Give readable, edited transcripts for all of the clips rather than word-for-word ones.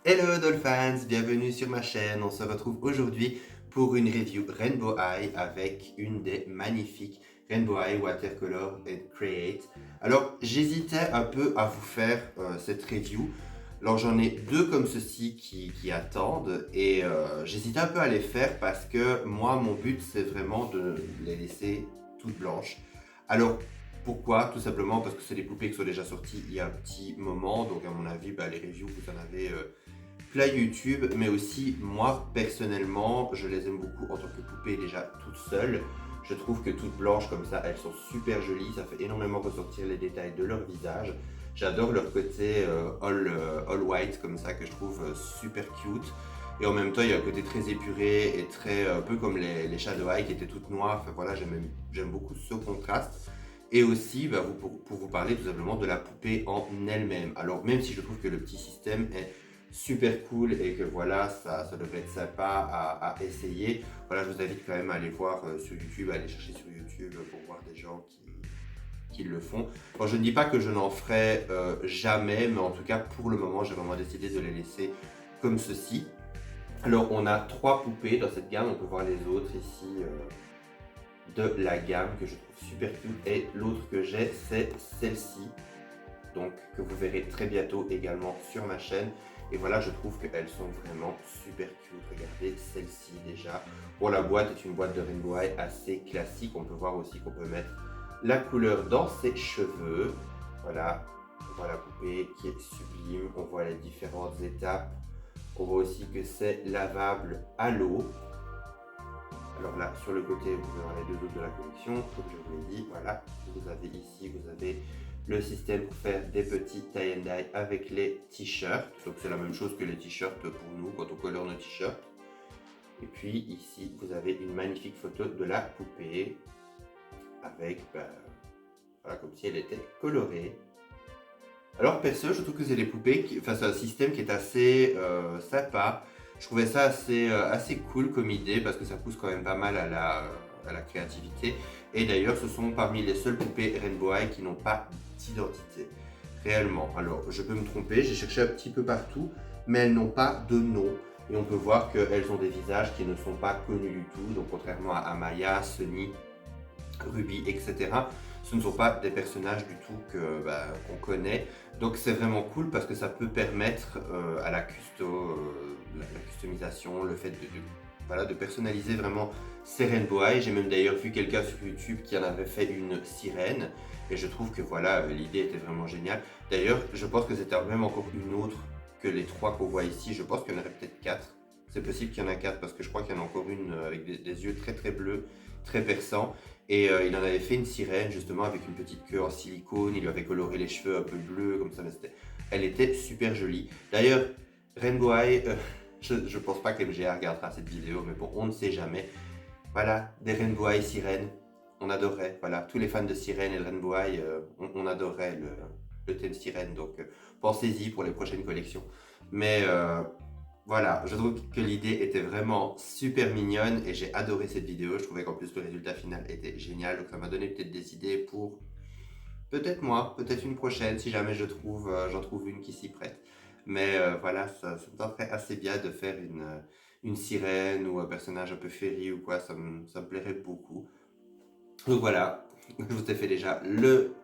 Hello Dolphins, bienvenue sur ma chaîne. On se retrouve aujourd'hui pour une review Rainbow Eye avec une des magnifiques Rainbow Eye Watercolor and Create. Alors j'hésitais un peu à vous faire cette review. Alors j'en ai deux comme ceci qui attendent et j'hésitais un peu à les faire parce que moi mon but c'est vraiment de les laisser toutes blanches. Alors pourquoi? Tout simplement parce que c'est des poupées qui sont déjà sorties il y a un petit moment, donc à mon avis les reviews vous en avez plein YouTube, mais aussi moi personnellement je les aime beaucoup en tant que poupées déjà toutes seules. Je trouve que toutes blanches comme ça elles sont super jolies, ça fait énormément ressortir les détails de leur visage. J'adore leur côté all white comme ça que je trouve super cute. Et en même temps, il y a un côté très épuré et très un peu comme les Shadow Eye qui étaient toutes noires. Enfin voilà, j'aime beaucoup ce contraste. Et aussi, pour vous parler tout simplement de la poupée en elle-même. Alors même si je trouve que le petit système est super cool et que voilà, ça devrait être sympa à essayer, voilà, je vous invite quand même à aller voir sur YouTube, à aller chercher sur YouTube pour voir des gens qui le font. Bon, je ne dis pas que je n'en ferai jamais, mais en tout cas pour le moment, j'ai vraiment décidé de les laisser comme ceci. Alors, on a trois poupées dans cette gamme, on peut voir les autres ici de la gamme que je trouve super cute. Et l'autre que j'ai, c'est celle-ci, donc que vous verrez très bientôt également sur ma chaîne. Et voilà, je trouve qu'elles sont vraiment super cute. Regardez celle-ci déjà. Bon, la boîte est une boîte de Rainbow Eye assez classique. On peut voir aussi qu'on peut mettre la couleur dans ses cheveux. Voilà, on voit la poupée qui est sublime. On voit les différentes étapes. On voit aussi que c'est lavable à l'eau. Alors là, sur le côté, vous avez les deux autres de la collection. Comme je vous l'ai dit, voilà, vous avez ici, vous avez le système pour faire des petits tie and dye avec les t-shirts. Donc c'est la même chose que les t-shirts pour nous quand on colore nos t-shirts. Et puis ici, vous avez une magnifique photo de la poupée avec, voilà, comme si elle était colorée. Alors perso, je trouve que c'est des poupées, enfin c'est un système qui est assez sympa. Je trouvais ça assez cool comme idée parce que ça pousse quand même pas mal à la créativité. Et d'ailleurs, ce sont parmi les seules poupées Rainbow Eye qui n'ont pas d'identité, réellement. Alors, je peux me tromper, j'ai cherché un petit peu partout, mais elles n'ont pas de nom. Et on peut voir qu'elles ont des visages qui ne sont pas connus du tout. Donc, contrairement à Amaya, Sunny, Ruby, etc. Ce ne sont pas des personnages du tout qu'on connaît. Donc c'est vraiment cool parce que ça peut permettre à la customisation, le fait voilà, de personnaliser vraiment ces Rainbow Eye. J'ai même d'ailleurs vu quelqu'un sur YouTube qui en avait fait une sirène. Et je trouve que voilà, l'idée était vraiment géniale. D'ailleurs, je pense que c'était même encore une autre que les trois qu'on voit ici. Je pense qu'il y en aurait peut-être quatre. C'est possible qu'il y en a quatre parce que je crois qu'il y en a encore une avec des yeux très très bleus, très perçants. Et il en avait fait une sirène justement avec une petite queue en silicone, il lui avait coloré les cheveux un peu bleus comme ça, mais elle était super jolie. D'ailleurs, Rainbow Eye, je pense pas que MGA regardera cette vidéo, mais bon, on ne sait jamais. Voilà, des Rainbow Eye sirènes, on adorait, voilà, tous les fans de sirène et de Rainbow Eye, on adorait le thème sirène, donc pensez-y pour les prochaines collections. Mais voilà, je trouve que l'idée était vraiment super mignonne et j'ai adoré cette vidéo. Je trouvais qu'en plus le résultat final était génial. Donc ça m'a donné peut-être des idées pour peut-être moi, peut-être une prochaine si jamais j'en trouve une qui s'y prête. Mais voilà, ça me tenterait assez bien de faire une sirène ou un personnage un peu fairy ou quoi. Ça me plairait beaucoup. Donc voilà, je vous ai fait déjà le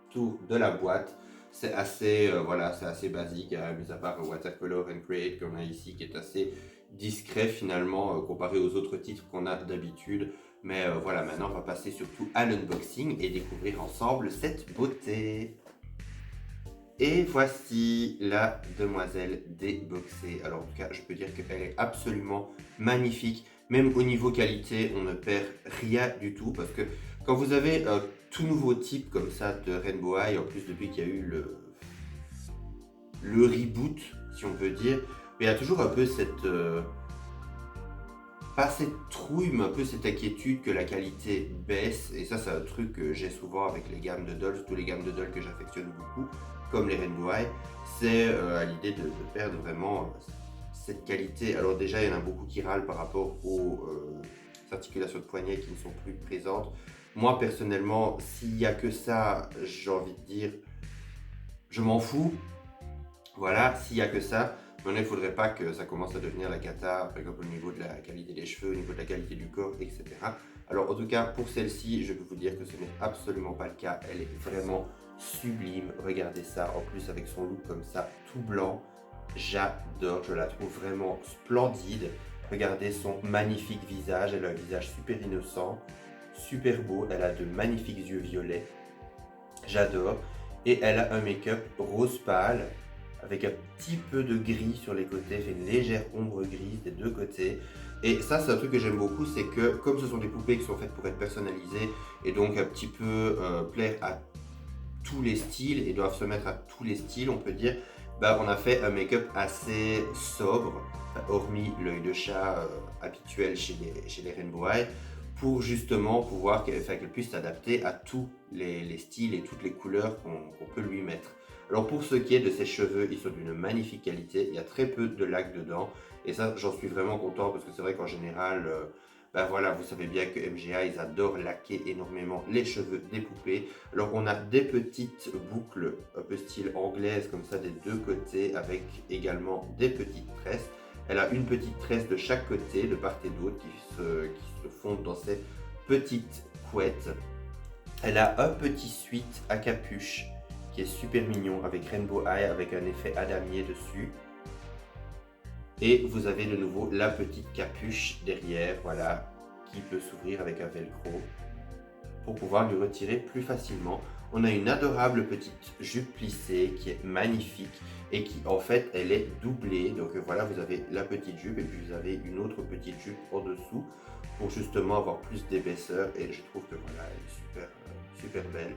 tour de la boîte. C'est assez, voilà, c'est assez basique, hein, mis à part Watercolor and Create qu'on a ici, qui est assez discret finalement comparé aux autres titres qu'on a d'habitude. Mais voilà, maintenant on va passer surtout à l'unboxing et découvrir ensemble cette beauté. Et voici la demoiselle déboxée. Alors en tout cas, je peux dire qu'elle est absolument magnifique. Même au niveau qualité, on ne perd rien du tout parce que quand vous avez un tout nouveau type comme ça de Rainbow Eye, en plus depuis qu'il y a eu le reboot, si on peut dire, il y a toujours un peu cette, pas cette trouille, mais un peu cette inquiétude que la qualité baisse. Et ça, c'est un truc que j'ai souvent avec les gammes de dolls, surtout les gammes de dolls que j'affectionne beaucoup, comme les Rainbow Eye, c'est à l'idée de perdre vraiment cette qualité. Alors déjà, il y en a beaucoup qui râlent par rapport aux articulations de poignet qui ne sont plus présentes. Moi, personnellement, s'il n'y a que ça, j'ai envie de dire, je m'en fous. Voilà, s'il n'y a que ça. Maintenant, il ne faudrait pas que ça commence à devenir la cata, par exemple au niveau de la qualité des cheveux, au niveau de la qualité du corps, etc. Alors en tout cas, pour celle-ci, je peux vous dire que ce n'est absolument pas le cas. Elle est vraiment sublime. Regardez ça, en plus avec son look comme ça, tout blanc. J'adore, je la trouve vraiment splendide. Regardez son magnifique visage, elle a un visage super innocent, super beau. Elle a de magnifiques yeux violets. J'adore. Et elle a un make-up rose pâle avec un petit peu de gris sur les côtés, fait une légère ombre grise des deux côtés. Et ça, c'est un truc que j'aime beaucoup, c'est que comme ce sont des poupées qui sont faites pour être personnalisées et donc un petit peu plaire à tous les styles et doivent se mettre à tous les styles, on peut dire, bah, on a fait un make-up assez sobre, hormis l'œil de chat habituel chez les Rainbow Eye, pour justement pouvoir qu'elle puisse s'adapter à tous les styles et toutes les couleurs qu'on peut lui mettre. Alors pour ce qui est de ses cheveux, ils sont d'une magnifique qualité, il y a très peu de lacs dedans, et ça j'en suis vraiment content parce que c'est vrai qu'en général, ben voilà, vous savez bien que MGA, ils adorent laquer énormément les cheveux des poupées. Alors on a des petites boucles un peu style anglaise comme ça des deux côtés avec également des petites tresses. Elle a une petite tresse de chaque côté, de part et d'autre, qui se fondent dans ces petites couettes. Elle a un petit suite à capuche qui est super mignon avec Rainbow Eye avec un effet à damier dessus. Et vous avez de nouveau la petite capuche derrière, voilà, qui peut s'ouvrir avec un velcro pour pouvoir lui retirer plus facilement. On a une adorable petite jupe plissée qui est magnifique et qui en fait elle est doublée. Donc voilà, vous avez la petite jupe et puis vous avez une autre petite jupe en dessous pour justement avoir plus d'épaisseur et je trouve que voilà, elle est super, super belle.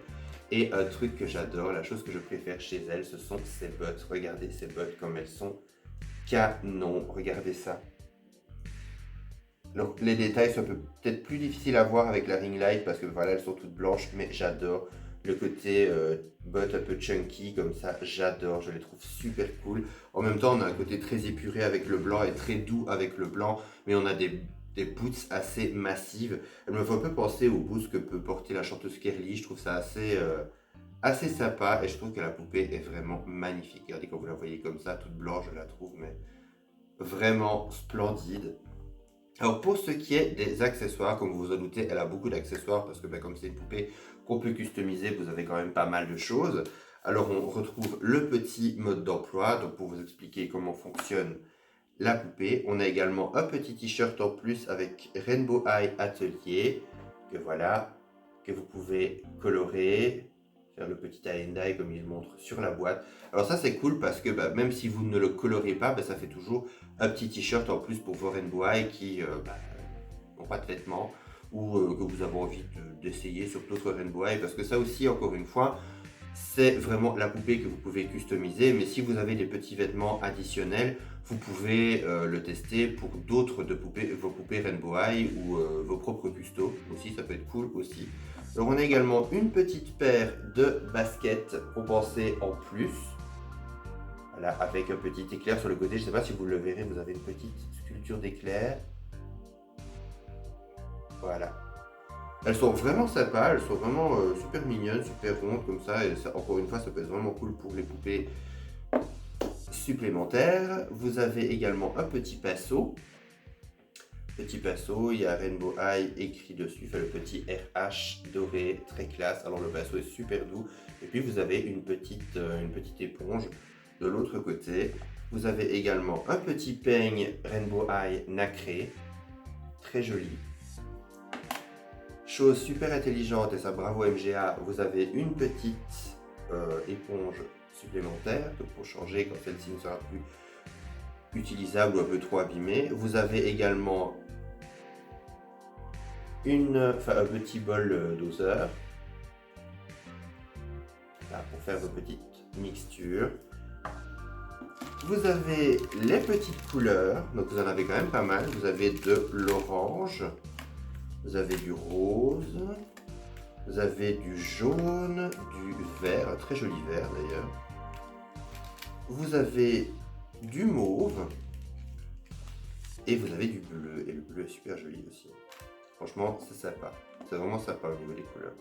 Et un truc que j'adore, la chose que je préfère chez elle, ce sont ses bottes. Regardez ces bottes comme elles sont canon, regardez ça. Donc les détails sont peut-être plus difficiles à voir avec la ring light parce que voilà, elles sont toutes blanches, mais j'adore le côté bottes un peu chunky comme ça, j'adore, je les trouve super cool. En même temps, on a un côté très épuré avec le blanc et très doux avec le blanc, mais on a des boots assez massives. Elles me font un peu penser aux boots que peut porter la chanteuse Kerly, je trouve ça assez sympa et je trouve que la poupée est vraiment magnifique. Regardez quand vous la voyez comme ça, toute blanche, je la trouve mais vraiment splendide. Alors pour ce qui est des accessoires, comme vous vous en doutez, elle a beaucoup d'accessoires parce que comme c'est une poupée qu'on peut customiser, vous avez quand même pas mal de choses. Alors on retrouve le petit mode d'emploi, donc pour vous expliquer comment fonctionne la poupée. On a également un petit t-shirt en plus avec Rainbow Eye Atelier, que voilà, que vous pouvez colorer, faire le petit tie and dye comme il montre sur la boîte. Alors ça c'est cool parce que même si vous ne le colorez pas, ça fait toujours un petit t-shirt en plus pour vos Rainbow Eye qui n'ont pas de vêtements ou que vous avez envie d'essayer sur d'autres Rainbow Eye parce que ça aussi encore une fois c'est vraiment la poupée que vous pouvez customiser, mais si vous avez des petits vêtements additionnels, vous pouvez le tester pour d'autres de poupées, vos poupées Rainbow Eye ou vos propres custos aussi, ça peut être cool aussi. Alors on a également une petite paire de baskets compensées en plus, voilà, avec un petit éclair sur le côté, je ne sais pas si vous le verrez, vous avez une petite sculpture d'éclair, voilà. Elles sont vraiment sympas, elles sont vraiment super mignonnes, super rondes comme ça, et ça, encore une fois, ça peut être vraiment cool pour les poupées supplémentaires. Vous avez également un petit pinceau. Petit pinceau, il y a Rainbow Eye écrit dessus, il fait le petit RH doré, très classe. Alors le pinceau est super doux. Et puis vous avez une petite éponge de l'autre côté. Vous avez également un petit peigne Rainbow Eye nacré, très joli. Chose super intelligente, et ça bravo MGA, vous avez une petite éponge supplémentaire pour changer quand celle-ci ne sera plus utilisable ou un peu trop abîmée. Vous avez également un petit bol doseur là, pour faire vos petites mixtures. Vous avez les petites couleurs, donc vous en avez quand même pas mal. Vous avez de l'orange, vous avez du rose, vous avez du jaune, du vert, un très joli vert d'ailleurs. Vous avez du mauve et vous avez du bleu. Et le bleu est super joli aussi. Franchement, c'est sympa. C'est vraiment sympa au niveau des couleurs.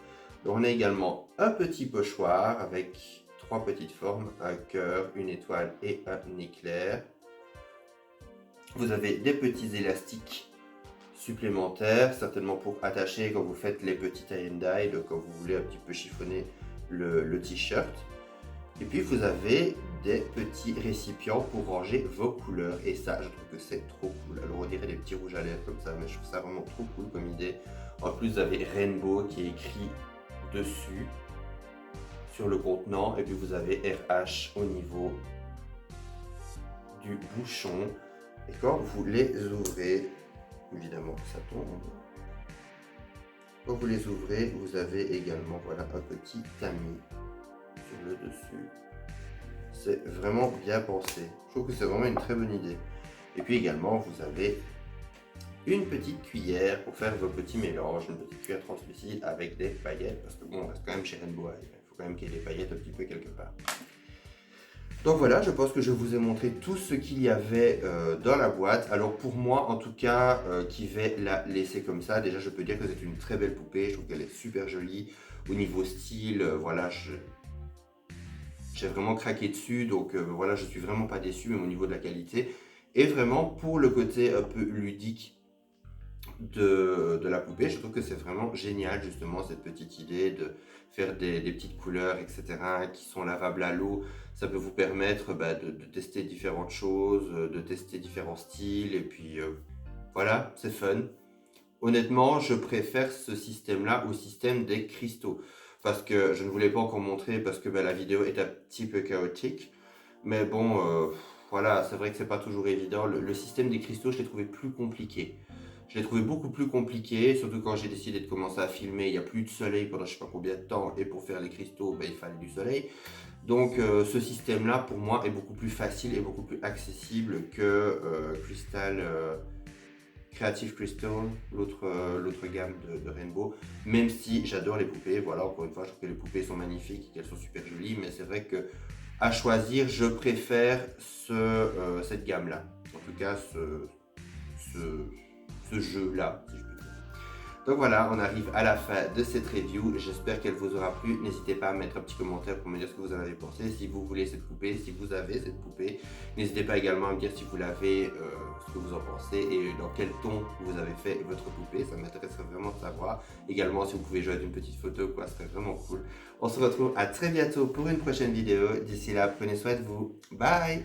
Donc, on a également un petit pochoir avec trois petites formes, un cœur, une étoile et un éclair. Vous avez des petits élastiques supplémentaires, certainement pour attacher quand vous faites les petits tie and dye, quand vous voulez un petit peu chiffonner le t-shirt. Et puis vous avez des petits récipients pour ranger vos couleurs. Et ça, je trouve que c'est trop cool. Alors on dirait des petits rouges à lèvres comme ça, mais je trouve ça vraiment trop cool comme idée. En plus, vous avez Rainbow qui est écrit dessus sur le contenant. Et puis vous avez RH au niveau du bouchon. Et quand vous les ouvrez, évidemment ça tombe. Quand vous les ouvrez, vous avez également voilà, un petit tamis sur le dessus. C'est vraiment bien pensé. Je trouve que c'est vraiment une très bonne idée. Et puis également, vous avez une petite cuillère pour faire vos petits mélanges, une petite cuillère translucide avec des paillettes, parce que bon, on reste quand même chez Rainbow High. Il faut quand même qu'il y ait des paillettes un petit peu quelque part. Donc voilà, je pense que je vous ai montré tout ce qu'il y avait dans la boîte. Alors pour moi, en tout cas, qui vais la laisser comme ça, déjà je peux dire que c'est une très belle poupée. Je trouve qu'elle est super jolie. Au niveau style, voilà, j'ai vraiment craqué dessus. Donc voilà, je suis vraiment pas déçu, même au niveau de la qualité. Et vraiment, pour le côté un peu ludique de la poupée, je trouve que c'est vraiment génial justement cette petite idée de faire des petites couleurs, etc., qui sont lavables à l'eau. Ça peut vous permettre de tester différentes choses, de tester différents styles, et puis voilà, c'est fun. Honnêtement, je préfère ce système-là au système des cristaux, parce que je ne voulais pas encore montrer, parce que la vidéo est un petit peu chaotique, mais bon, voilà, c'est vrai que c'est pas toujours évident. Le système des cristaux, je l'ai trouvé plus compliqué. Je l'ai trouvé beaucoup plus compliqué, surtout quand j'ai décidé de commencer à filmer. Il n'y a plus de soleil pendant je sais pas combien de temps, et pour faire les cristaux, il fallait du soleil. Donc ce système-là, pour moi, est beaucoup plus facile et beaucoup plus accessible que Creative Crystal, l'autre gamme de Rainbow. Même si j'adore les poupées, voilà, encore une fois, je trouve que les poupées sont magnifiques, qu'elles sont super jolies, mais c'est vrai que à choisir, je préfère cette gamme-là. En tout cas, ce jeu-là, si je peux dire. Donc voilà, on arrive à la fin de cette review. J'espère qu'elle vous aura plu. N'hésitez pas à mettre un petit commentaire pour me dire ce que vous en avez pensé. Si vous voulez cette poupée, si vous avez cette poupée. N'hésitez pas également à me dire si vous l'avez, ce que vous en pensez et dans quel ton vous avez fait votre poupée. Ça m'intéresserait vraiment de savoir. Également, si vous pouvez jouer une petite photo, quoi, ce serait vraiment cool. On se retrouve à très bientôt pour une prochaine vidéo. D'ici là, prenez soin de vous. Bye!